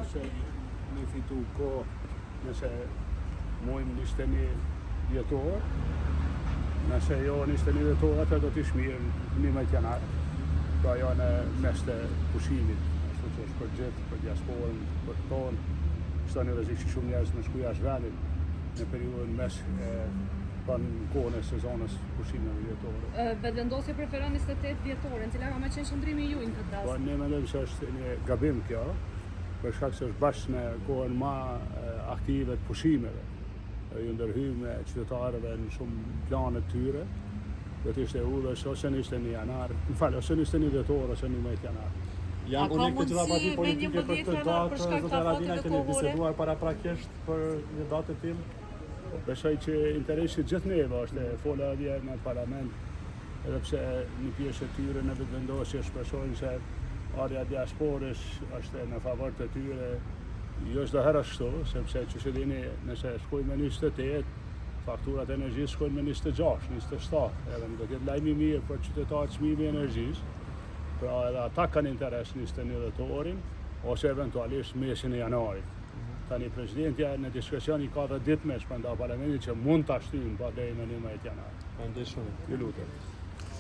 nëse një fitu ko, nëse mujmë 21 vjetor, nëse jo 21 vjetor, atë do t'i shmirë 11 janar. Pra janë mes të pushimit, ashtu që është për gjithë, për diasporën, për tonë, s'ka një rrezik që shumë njerëz me shku jashtë vendit në periudhën mes pranë kohën e sezonës pushimeve vjetore. Vendosja preferon 28 vjetorën, cila ka më qenë qëndrimi juaj në këtë rast? Po ne mendojmë se është një gabim kjo, për shkak se është bashkë në kohën më aktive të pushimeve. Ju ndërhyjmë me qytetarëve në shumë plane të tyre. Do të ishte udhësh ose në 21 janar, ose në 21 vjetor ose 11 janar. Janë konekte të parti politike për këtë datë, zotë Haradinaj, keni biseduar paraprakisht për një datë të tillë? Besoj që interesi gjithë neve është e fola atje në parlament, edhe pse një pjesë e tyre në vetëvendosje shpresojnë se ardha e diasporës është në favor të tyre. Jo çdo herë ashtu, sepse që që dini, nëse shkojmë me 28, fakturat e energjisë shkojnë me 26, 27, edhe më do ketë lajmi mirë për qytetarët çmimi i energjisë. Pra edhe ata kanë interes 21 dhjetorin, ose eventualisht mesin e janarit. Tani presidentja në diskrecion i ka 10 ditë me shpenda parlamentit që mund ta shtyjnë pa deri në 11 janar. Faleminderit shumë. Ju lutem.